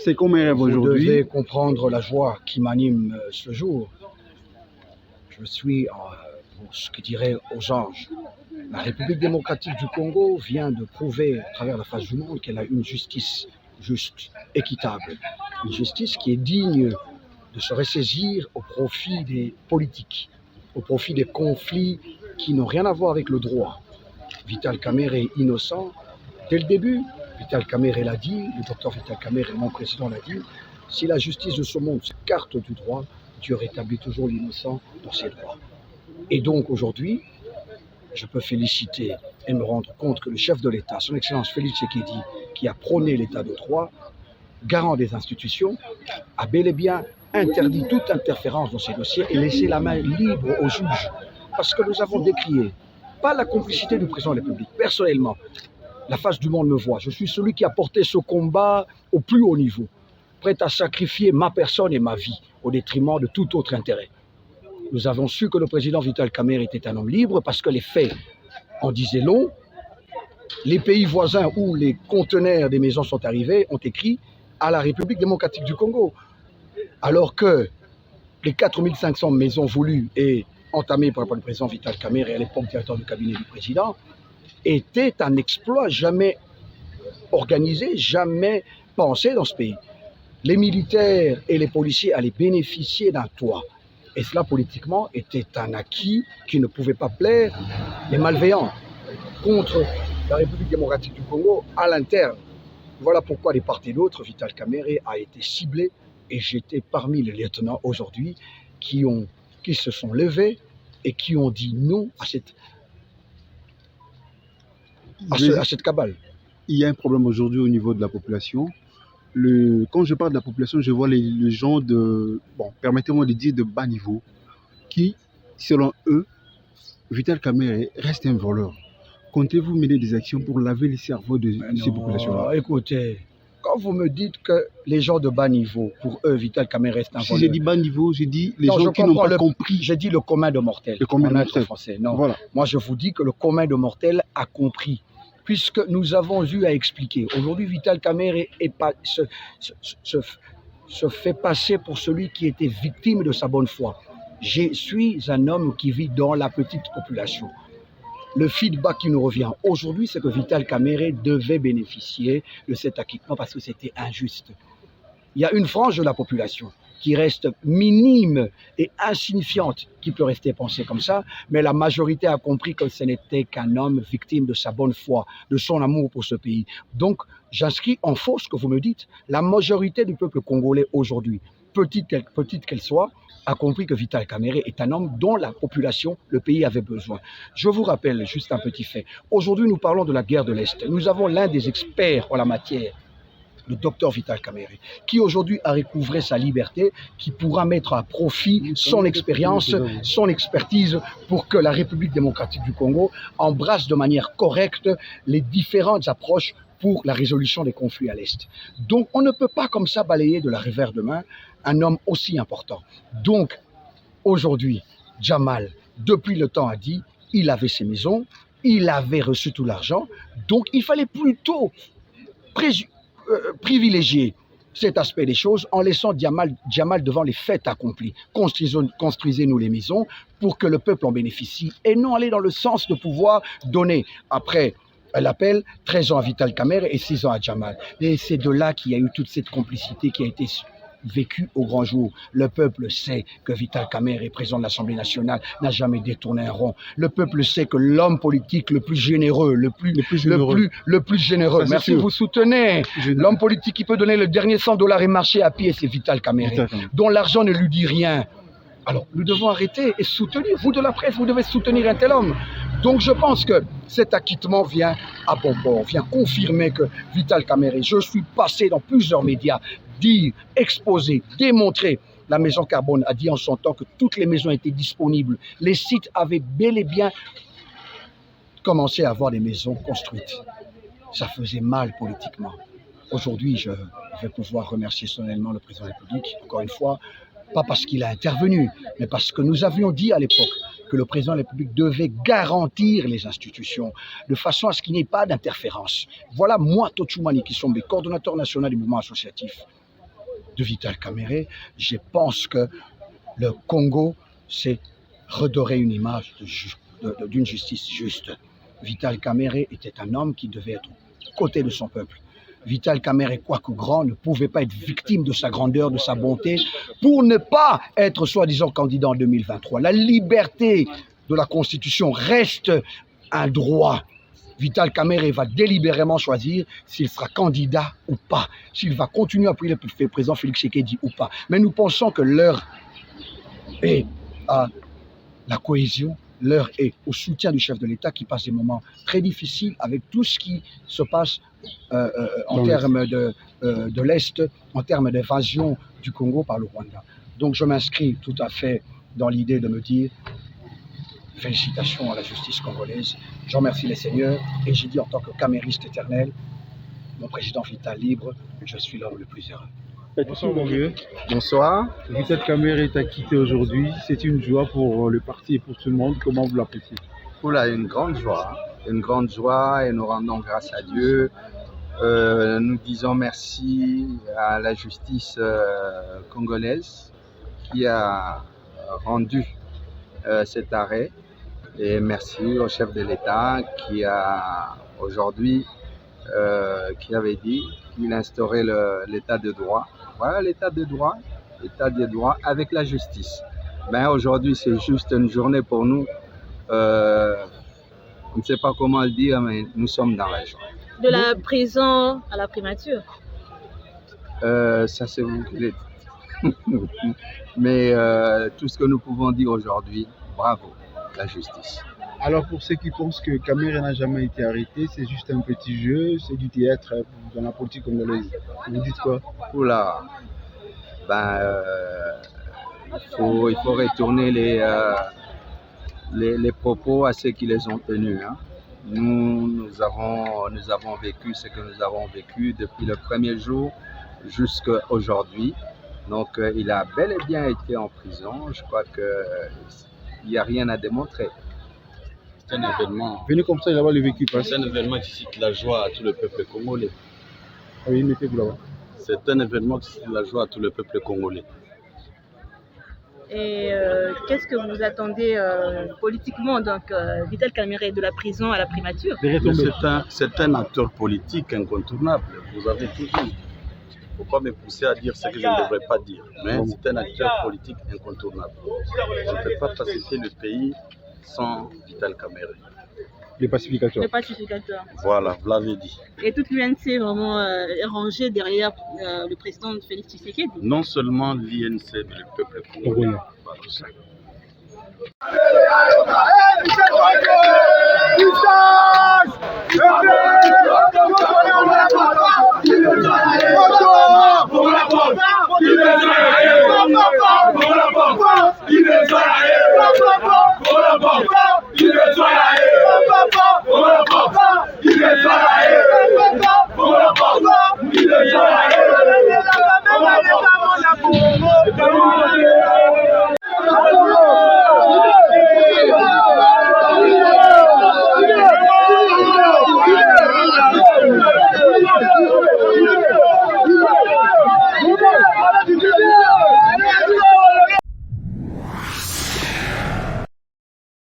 C'est comme un rêve Vous aujourd'hui. devez comprendre la joie qui m'anime ce jour. Je suis, pour ce que dirait aux anges, la République démocratique du Congo vient de prouver à travers la face du monde qu'elle a une justice juste, équitable. Une justice qui est digne de se ressaisir au profit des politiques, au profit des conflits qui n'ont rien à voir avec le droit. Vital Kamerhe est innocent. Dès le début, Vital Kamerhe l'a dit, le docteur Vital Kamerhe, mon président, l'a dit, si la justice de ce monde s'écarte du droit, Dieu rétablit toujours l'innocent dans ses droits. Et donc aujourd'hui, je peux féliciter et me rendre compte que le chef de l'État, son Excellence Félix Tshisekedi, qui a prôné l'État de droit, garant des institutions, a bel et bien interdit toute interférence dans ces dossiers et laissé la main libre aux juges. Parce que nous avons décrié, pas la complicité du président de la République, personnellement, la face du monde me voit. Je suis celui qui a porté ce combat au plus haut niveau, prêt à sacrifier ma personne et ma vie au détriment de tout autre intérêt. Nous avons su que le président Vital Kamerhe était un homme libre parce que les faits en disaient long. Les pays voisins où les conteneurs des maisons sont arrivés ont écrit à la République démocratique du Congo. Alors que les 4500 maisons voulues et entamées par le président Vital Kamerhe, à l'époque directeur du cabinet du président, étaient un exploit jamais organisé, jamais pensé dans ce pays. Les militaires et les policiers allaient bénéficier d'un toit. Et cela, politiquement, était un acquis qui ne pouvait pas plaire les malveillants contre la République démocratique du Congo à l'interne. Voilà pourquoi, de part et d'autre, Vital Kamerhe a été ciblé et j'étais parmi les lieutenants aujourd'hui qui se sont levés et qui ont dit non à cette cabale. Il y a un problème aujourd'hui au niveau de la population. Quand je parle de la population, je vois les gens permettez-moi de dire de bas niveau, qui, selon eux, Vital Kamerhe reste un voleur. Comptez-vous mener des actions pour laver les cerveaux de ces populations-là? Écoutez, quand vous me dites que les gens de bas niveau, pour eux, Vital Kamerhe reste un voleur. Si j'ai dit bas niveau, j'ai dit les gens qui n'ont pas compris. J'ai dit le commun de mortels. Le commun de mortels. Français. Non, voilà. Moi je vous dis que le commun de mortels a compris. Puisque nous avons eu à expliquer. Aujourd'hui, Vital Kamerhe se fait passer pour celui qui était victime de sa bonne foi. Je suis un homme qui vit dans la petite population. Le feedback qui nous revient aujourd'hui, c'est que Vital Kamerhe devait bénéficier de cet acquittement parce que c'était injuste. Il y a une frange de la population qui reste minime et insignifiante, qui peut rester pensée comme ça, mais la majorité a compris que ce n'était qu'un homme victime de sa bonne foi, de son amour pour ce pays. Donc, j'inscris en faux ce que vous me dites. La majorité du peuple congolais aujourd'hui, petite qu'elle soit, a compris que Vital Kamerhe est un homme dont la population, le pays avait besoin. Je vous rappelle juste un petit fait. Aujourd'hui, nous parlons de la guerre de l'Est. Nous avons l'un des experts en la matière, le docteur Vital Kamerhe, qui aujourd'hui a recouvré sa liberté, qui pourra mettre à profit son expérience, son expertise pour que la République démocratique du Congo embrasse de manière correcte les différentes approches pour la résolution des conflits à l'Est. Donc on ne peut pas comme ça balayer de la revers de main un homme aussi important. Donc aujourd'hui, Jamal, depuis le temps a dit, il avait ses maisons, il avait reçu tout l'argent, donc il fallait plutôt privilégier cet aspect des choses en laissant Jamal devant les faits accomplis. Construisez-nous les maisons pour que le peuple en bénéficie et non aller dans le sens de pouvoir donner après l'appel 13 ans à Vital Kamerhe et 6 ans à Jamal. Et c'est de là qu'il y a eu toute cette complicité qui a été vécu au grand jour. Le peuple sait que Vital Kamerhe, président de l'Assemblée nationale, n'a jamais détourné un rond. Le peuple sait que l'homme politique le plus généreux, le plus généreux. Merci, sûr. Vous soutenez l'homme politique qui peut donner le dernier $100 et marcher à pied, c'est Vital Kamerhe, dont l'argent ne lui dit rien. Alors, nous devons arrêter et soutenir. Vous de la presse, vous devez soutenir un tel homme. Donc, je pense que cet acquittement vient à bon port, vient confirmer que Vital Kamerhe, je suis passé dans plusieurs médias, dire, exposer, démontrer. La maison Carbone a dit en son temps que toutes les maisons étaient disponibles. Les sites avaient bel et bien commencé à avoir des maisons construites. Ça faisait mal politiquement. Aujourd'hui, je vais pouvoir remercier solennellement le président de la République, encore une fois, pas parce qu'il a intervenu, mais parce que nous avions dit à l'époque que le président de la République devait garantir les institutions de façon à ce qu'il n'y ait pas d'interférence. Voilà moi, Tochumani Kisombe, coordonnateur national du mouvement associatif. de Vital Kamerhe. Je pense que le Congo, c'est redorer une image d'une justice juste. Vital Kamerhe était un homme qui devait être aux côtés de son peuple. Vital Kamerhe, quoique grand, ne pouvait pas être victime de sa grandeur, de sa bonté, pour ne pas être soi-disant candidat en 2023. La liberté de la Constitution reste un droit. Vital Kamerhe va délibérément choisir s'il sera candidat ou pas, s'il va continuer à appuyer le président Félix Tshisekedi ou pas. Mais nous pensons que l'heure est à la cohésion, l'heure est au soutien du chef de l'État qui passe des moments très difficiles avec tout ce qui se passe en termes de l'Est, en termes d'invasion du Congo par le Rwanda. Donc je m'inscris tout à fait dans l'idée de me dire félicitations à la justice congolaise, j'en remercie les seigneurs et j'ai dit en tant que camériste éternel, mon président Vital libre, je suis l'homme le plus heureux. Bonsoir mon vieux. Bonsoir. Vital Kamerhe t'a quitté aujourd'hui. C'est une joie pour le parti et pour tout le monde. Comment vous l'appréciez? Oula, une grande joie et nous rendons grâce à Dieu. Nous disons merci à la justice congolaise qui a rendu cet arrêt et merci au chef de l'État qui a aujourd'hui qui avait dit qu'il instaurait l'état de droit. Voilà l'état de droit avec la justice. Ben, aujourd'hui, c'est juste une journée pour nous. On ne sait pas comment le dire, mais nous sommes dans la joie. De la prison à la primature. Ça, c'est vous qui le dites. Mais tout ce que nous pouvons dire aujourd'hui, bravo, la justice. Alors pour ceux qui pensent que Kamerhe n'a jamais été arrêté, c'est juste un petit jeu, c'est du théâtre dans la politique congolaise. Vous dites quoi? Oula, ben, il faut retourner les propos à ceux qui les ont tenus. Hein. Nous avons vécu ce que nous avons vécu depuis le premier jour jusqu'à aujourd'hui. Donc il a bel et bien été en prison. Je crois qu'il n'y a rien à démontrer. C'est un événement. Venez comme ça, là-bas, le vécu passe. C'est un événement qui cite la joie à tout le peuple congolais. Oui, mettez-vous là-bas. C'est un événement qui cite la joie à tout le peuple congolais. Et qu'est-ce que vous attendez politiquement, donc Vital Kamerhe de la prison à la primature? C'est un acteur politique incontournable. Vous avez tout dit. Il ne faut pas me pousser à dire ce que je ne devrais pas dire. Mais c'est un acteur politique incontournable. Je ne peux pas pacifier le pays sans Vital Kamerhe. Le pacificateur. Le pacificateur. Voilà, vous l'avez dit. Et toute l'UNC vraiment est rangée derrière le président Félix Tshisekedi. Non seulement l'INC, mais le peuple congolais. Voilà.